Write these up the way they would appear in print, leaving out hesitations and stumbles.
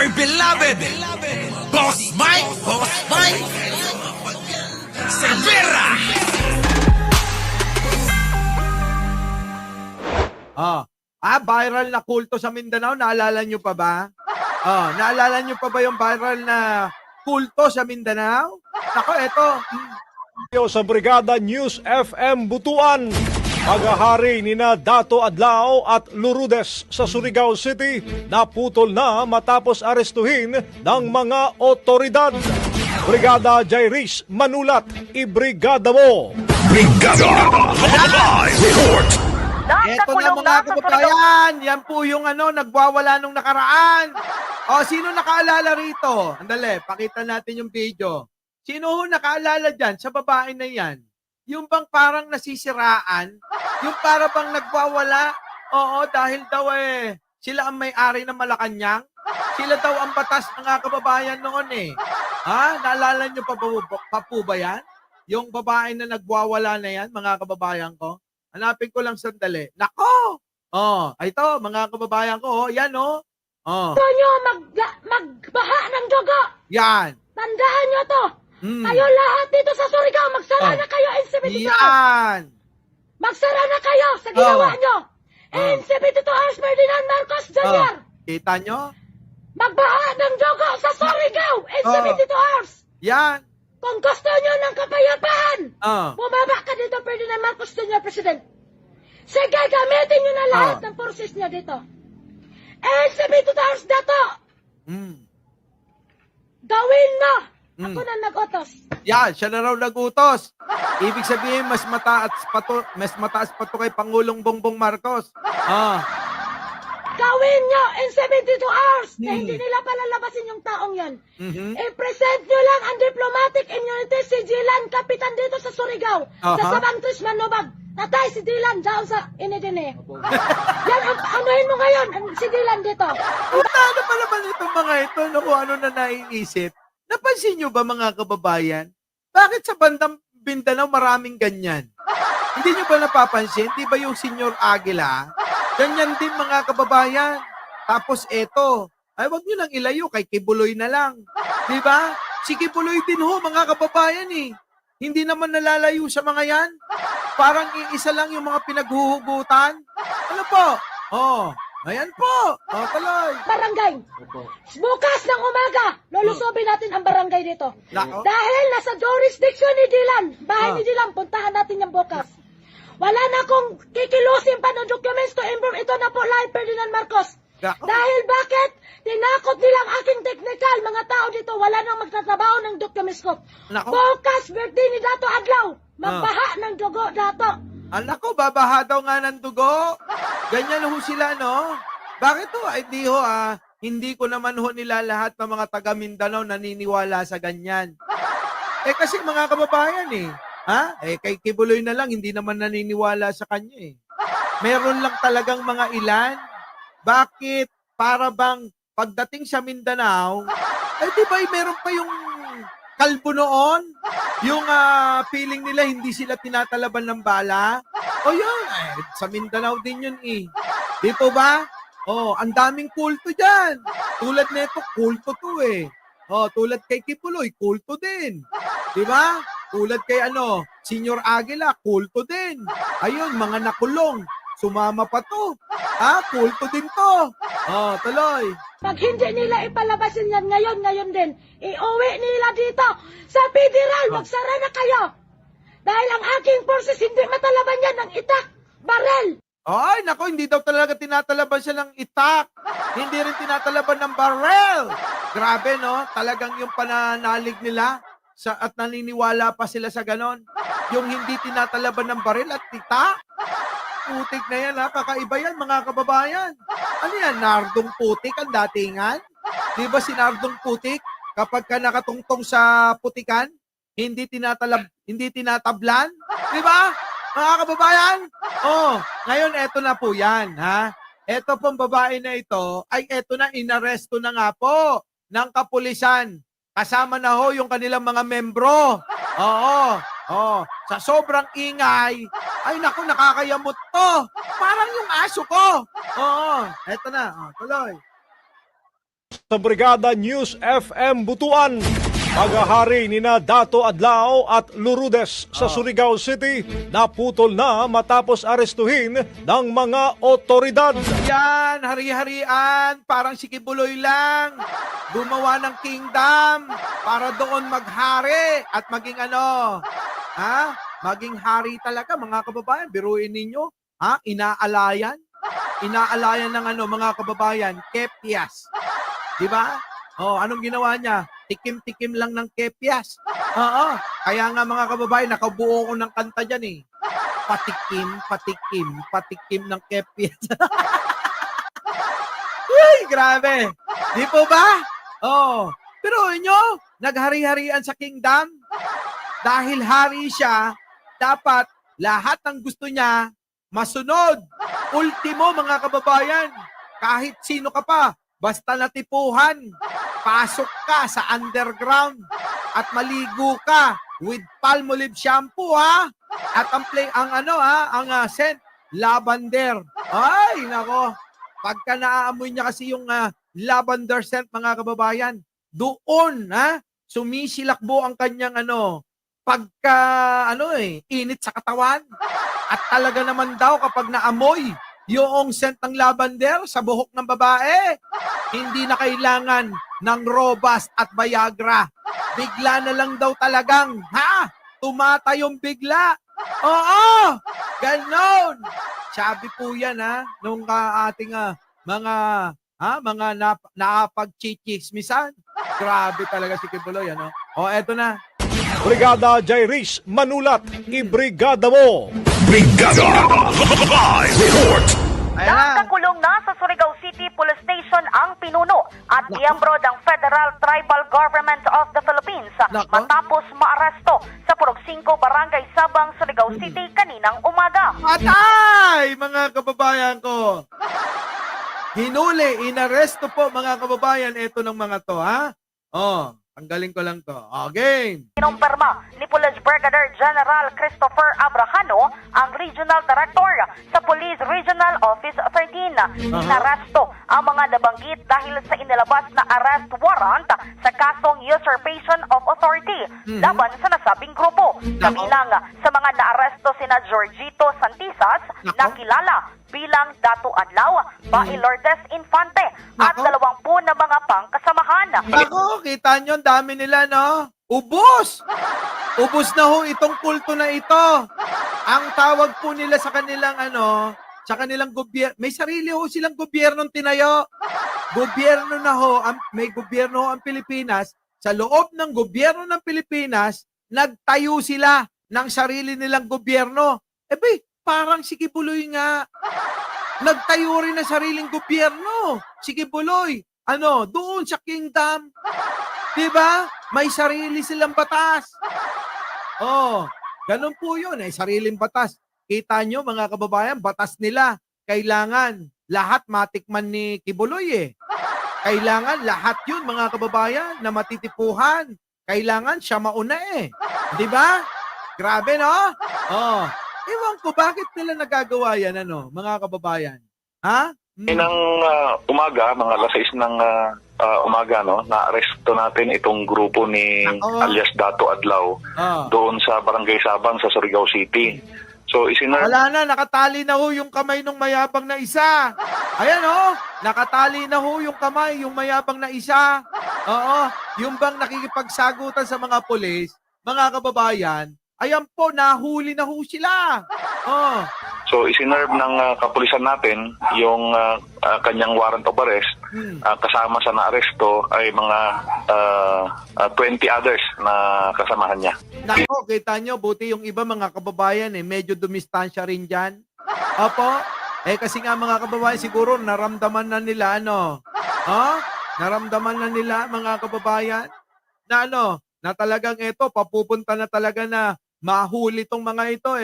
dear beloved, Boss Mike, Cervera. Viral na kulto sa Mindanao. Naalala nyo pa ba? Naalala nyo pa ba yung viral na kulto sa Mindanao? Ako, eto. Sa Brigada News FM Butuan, paghahari nina Dato Adlao at Lourdes sa Surigao City naputol na matapos arestuhin ng mga otoridad. Brigada Jairis Manulat, ibrigada mo! Brigada Live Report. Eto na mga kababayan. Yan po yung nagwawala nung nakaraan. Sino nakaalala rito? Andali, pakita natin yung video. Sino ho nakaalala dyan sa babae na yan? Yung bang parang nasisiraan? Yung para bang nagwawala? Oo, dahil daw sila ang may-ari ng Malacanang. Sila daw ang batas mga kababayan noon eh. Naalala nyo pa po ba yan? Yung babae na nagwawala na yan, mga kababayan ko? Hanapin ko lang sandali. Nako! Ito, mga kababayan ko. Yan, Gusto nyo magbaha ng dugo. Yan. Tandaan nyo to. Kayo lahat dito sa Surigao, magsara na kayo in 72 hours. Yan. Magsara na kayo sa ginawa nyo. In 72 hours, Ferdinand Marcos Jr. Kita nyo? Magbaha ng dugo sa Surigao in 72 hours. Yan. Kung gusto nyo ng kapayapaan, bumaba ka dito, Ferdinand Marcos Jr. President. Sige, gamitin nyo na lahat ng forces nyo dito. In 72 hours, Dato. Gawin mo. Ako na nag-utos. Yan, siya na raw nagutos. Ibig sabihin, mas mataas pa to kay Pangulong Bongbong Marcos. Gawin nyo in 72 hours na hindi nila palalabasin yung taong yan. I-present nyo lang ang diplomatic immunity si Dylan, kapitan dito sa Surigao. Sa Sabang Tris Manobag. Tatay si Dylan, dyan sa Inedine. Yan, anuhin mo ngayon si Dylan dito. Ano pa naman itong mga ito na kung ano na naiisip? Napansin nyo ba mga kababayan? Bakit sa bandang Mindanao maraming ganyan? Hindi nyo ba napapansin? Di ba yung Senyor Aguila? Ganyan din mga kababayan. Tapos eto, wag nyo nang ilayo kay Kibuloy na lang. Di ba? Si Kibuloy din ho mga kababayan eh. Hindi naman nalalayo sa mga yan. Parang iisa lang yung mga pinaghuhugutan. Ano po? Ayan po. Tuloy. Barangay. Bukas ng umaga, lulusobin natin ang barangay dito. Dahil nasa jurisdiction ni Dylan, bahay ni Dylan, puntahan natin yung bukas. Wala na akong kikilusin pa ng documents to improve. Ito na po live, Ferdinand Marcos. Dahil bakit? Tinakot nilang aking technical. Mga tao dito, wala nang magtatrabaho ng documents ko. Bukas, birthday ni Dato Adlaw. Magbaha ng dugo, Dato. Anak ko, babaha daw nga ng dugo. Ganyan ho sila, no? Bakit ho? Hindi ko naman ho nila lahat ng mga taga Mindanao naniniwala sa ganyan. Kasi mga kababayan kay Kibuloy na lang, hindi naman naniniwala sa kanya eh. Meron lang talagang mga ilan. Bakit? Para bang pagdating sa Mindanao, di ba meron pa yung kalbo noon? Yung feeling nila hindi sila tinatalaban ng bala? Yun. Sa Mindanao din yun eh. Di po ba? Ang daming kulto dyan. Tulad nito, kulto to eh. Tulad kay Kibuloy, kulto din. Di ba? Tulad kay Senyor Aguila, kulto din. Ayun, mga nakulong. Sumama pa to. Kulto din to. Tuloy. Pag hindi nila ipalabasin yan ngayon din, iuwi nila dito sa federal, magsara na kayo. Dahil ang aking forces hindi matalaban yan ng itak, barel. Ay, nako, hindi daw talaga tinatalaban siya ng itak. Hindi rin tinatalaban ng barel. Grabe, no? Talagang yung pananalig nila at naniniwala pa sila sa ganon. Yung hindi tinatalaban ng barel at itak. Putik na yan kakaiba yan mga kababayan. Ano yan, nardong putik ang datingan? Di ba si nardong putik, kapag ka nakatungtong sa putikan, hindi tinatablan? Di ba? Mga kababayan? Ngayon eto na po yan, Eto pong babae na ito, eto na, inaresto na nga po ng kapulisan. Kasama na ho yung kanilang mga membro. Sa sobrang ingay, ay naku, nakakayamot to. Parang yung aso ko. Eto na, tuloy. sa Brigada News FM Butuan. Paghahari ni na Dato Adlao at Lourdes sa Surigao City naputol na matapos arestuhin ng mga otoridad. Yan, hari-harian, parang si Kibuloy lang. Gumawa ng kingdom para doon maghari at maging maging hari talaga mga kababayan. Biruin ninyo, inaalayan. Inaalayan ng mga kababayan, kepyas. Di ba? Anong ginawa niya? Tikim-tikim lang ng kepyas. Oo. Kaya nga mga kababayan, nakabuo ko ng kanta dyan eh. Patikim, patikim, patikim ng kepyas. Uy, grabe. Di po ba? Pero inyo, naghari-harian sa kingdom. Dahil hari siya, dapat lahat ng gusto niya masunod. Ultimo mga kababayan, kahit sino ka pa, basta natipuhan, pasok ka sa underground at maligo ka with Palmolive shampoo at ang scent lavender. Ay nako, pagka naaamoy niya kasi yung lavender scent mga kababayan, doon sumisilakbo ang kanyang pagka init sa katawan. At talaga naman daw kapag naamoy yung scent ng lavender sa buhok ng babae, hindi na kailangan ng Robust at Viagra. Bigla na lang daw talagang, tumatayong bigla. Oo, ganon. Sabi po yan, nung ating mga napagchichismisan. Grabe talaga si Kibuloy, eto na. Brigada Jairis Manulat, ibrigada mo! Brigada Live Report. Ayan na. Nakakulong na sa Surigao City Police Station ang pinuno at miyembro ng Federal Tribal Government of the Philippines matapos maaresto sa Purok 5, Barangay Sabang, Surigao City kaninang umaga. Atay, mga kababayan ko. Hinuli, inaresto po mga kababayan. Ito ng mga to, tanggalin ko lang to. Game. Kinumpirma ni Police Brigadier General Christopher Abrahano, ang Regional Director sa Police Regional Office 13. Inaresto ang mga nabanggit dahil sa inilabas na arrest warrant sa kasong usurpation of authority laban sa nasabing grupo. Kabilang sa mga naaresto sina Georgito Santisas, na kilala bilang Dato Adlao, Bai Lourdes Infante, at 20 na mga pangkasamahan. Ako, kita nyo, ang dami nila, no? Ubos! Ubos na ho itong kulto na ito. Ang tawag po nila sa kanilang, sa kanilang gobyerno, may sarili ho silang gobyernong tinayo. Gobyerno na ho, may gobyerno ho ang Pilipinas. Sa loob ng gobyerno ng Pilipinas, nagtayo sila ng sarili nilang gobyerno. Parang si Kibuloy nga. Nagtayo rin ng sariling gobyerno. Si Kibuloy. Doon sa kingdom. Diba? May sarili silang batas. Ganun po yun. Sariling batas. Kita nyo mga kababayan, batas nila. Kailangan lahat matikman ni Kibuloy Kailangan lahat yun mga kababayan na matitipuhan. Kailangan siya mauna Diba? Grabe, no? Ewan ko, bakit nila nagagawa yan, mga kababayan? Inang umaga, mga alas 6 ng umaga, na-aresto natin itong grupo ni alias Dato Adlao doon sa Barangay Sabang sa Surigao City. So, wala na, nakatali na ho yung kamay ng mayabang na isa. Ayan, nakatali na ho yung kamay, yung mayabang na isa. Yung bang nakikipagsagutan sa mga pulis, mga kababayan, ayan po, nahuli na ho sila. So, isinerve ng kapulisan natin yung kanyang warrant of arrest. Kasama sa naaresto ay mga 20 others na kasamahan niya. Nako, kita nyo, buti yung iba mga kababayan medyo dumistansya rin dyan. Opo, kasi nga mga kababayan siguro naramdaman na nila, naramdaman na nila mga kababayan na na talagang papupunta na talaga na mahuli tong mga ito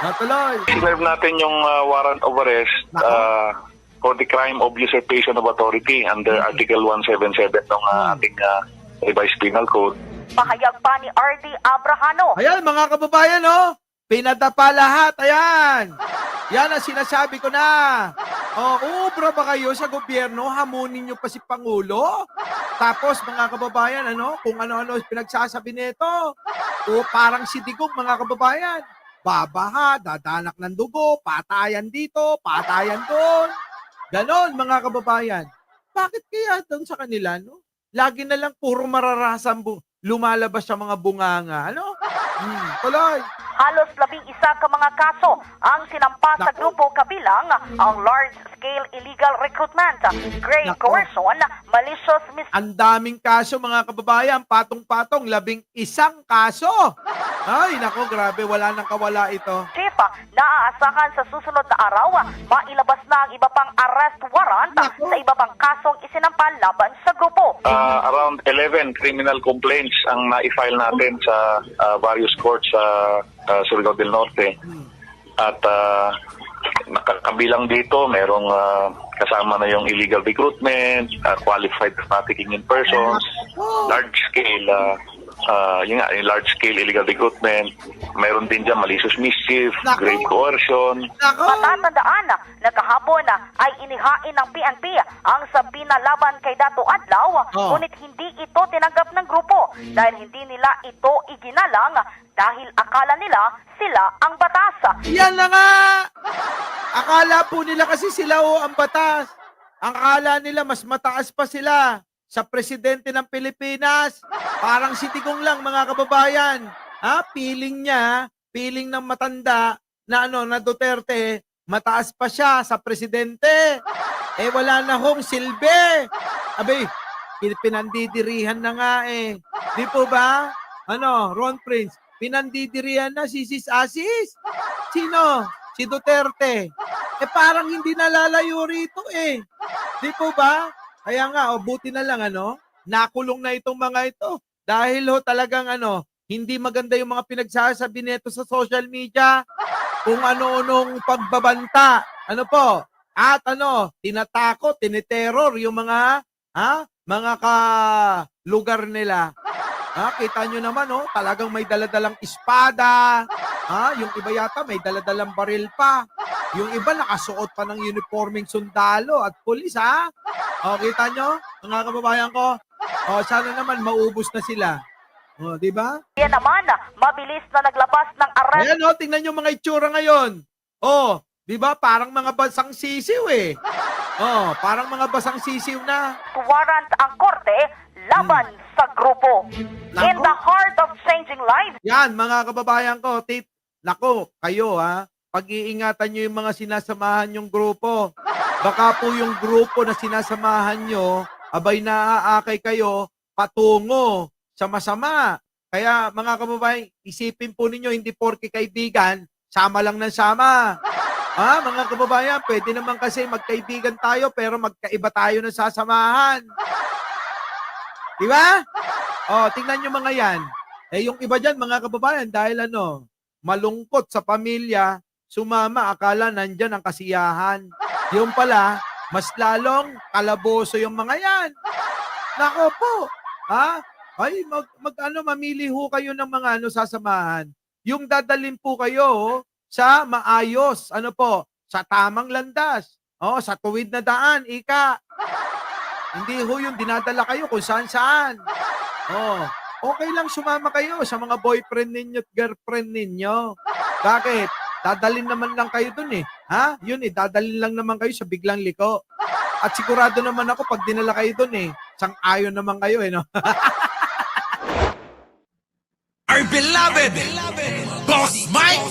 Natuloy. Sinerve natin yung warrant of arrest for the crime of usurpation of authority under Article 177 ng ating revised penal code. Pahayag pa ni R.D. Abrahano. Ayan mga kababayan, pinadapa lahat. Ayan. Yan ang sinasabi ko na. Ubra ba kayo sa gobyerno? Hamunin nyo pa si Pangulo? Tapos, mga kababayan, kung ano-ano pinagsasabi nito. O parang si Digong, mga kababayan. Babaha, dadanak ng dugo, patayan dito, patayan doon. Ganon, mga kababayan. Bakit kaya doon sa kanila, no? Lagi na lang puro mararasang lumalabas sa mga bunganga, tuloy. Halos 11 ka mga kaso ang sinampa sa grupo kabilang ang large-scale illegal recruitment, grave coercion, malicious Ang daming kaso, mga kababayan, patong-patong, 11 kaso. Ay, nako, grabe, wala nang kawala ito. mischief. Naaasahan sa susunod na araw, mailabas na ang iba pang arrest warrant sa iba pang kasong isinampa laban sa grupo. Around 11 criminal complaints ang na-file natin sa various courts sa Surigao del Norte. At nakakabilang dito, merong kasama na yung illegal recruitment, qualified trafficking in persons, large-scale yung large-scale illegal recruitment. Mayroon din dyan malicious mischief, grave coercion. Matatandaan na kahapon ay inihain ng PNP ang sabina laban kay Dato Adlaw, ngunit hindi ito tinanggap ng grupo dahil hindi nila ito iginalang dahil akala nila sila ang batas. Yan na nga! Akala po nila kasi sila ang batas. Ang akala nila mas mataas pa sila sa presidente ng Pilipinas. Parang si Digong lang, mga kababayan. Feeling niya, feeling ng matanda na na Duterte, mataas pa siya sa presidente. Wala na hong silbi. Abay, pinandidirihan na nga Di po ba? Ron Prince, pinandidirihan na si Sis Asis. Sino? Si Duterte. Parang hindi nalalayo rito Di po ba? Kaya nga, buti na lang, nakulong na itong mga ito. Dahil talagang, hindi maganda yung mga pinagsasabi nito sa social media. Kung ano-anong pagbabanta. At tinatakot, tiniterror yung mga lugar nila. Kita nyo naman, talagang may daladalang espada. Yung iba yata may daladalang baril pa. Yung iba nakasuot pa ng uniforming sundalo at pulis, kita nyo, mga kababayan ko? Sana naman maubos na sila. Di ba? Yan naman, mabilis na naglabas ng arrest. Ayan, tingnan nyo mga itsura ngayon. Di ba? Parang mga basang sisiw parang mga basang sisiw na. Warrant ang korte laban sa grupo. In the heart of changing lives. Yan, mga kababayan ko, kayo pag-iingatan nyo yung mga sinasamahan yung grupo. Baka po yung grupo na sinasamahan nyo, abay naaakay kayo patungo sa masama. Kaya mga kababayan, isipin po ninyo, hindi porke kaibigan, sama lang ng sama. Mga kababayan, pwede naman kasi magkaibigan tayo pero magkaiba tayo ng sasamahan. Di ba? Tingnan nyo mga yan. Yung iba dyan, mga kababayan, dahil malungkot sa pamilya, sumama, akala nandyan ang kasiyahan. Yung pala, mas lalong kalaboso yung mga yan. Nako po. Mamili ho kayo ng mga sasamahan. Yung dadalhin po kayo sa maayos, sa tamang landas. Sa tuwid na daan, ika. Hindi ho yung dinadala kayo kung saan-saan. Okay lang sumama kayo sa mga boyfriend ninyo at girlfriend ninyo. Bakit? Dadalhin naman lang kayo dun Yun dadalhin lang naman kayo sa biglang liko. At sigurado naman ako pag dinala kayo dun sang-ayon naman kayo no? Our beloved Boss Mike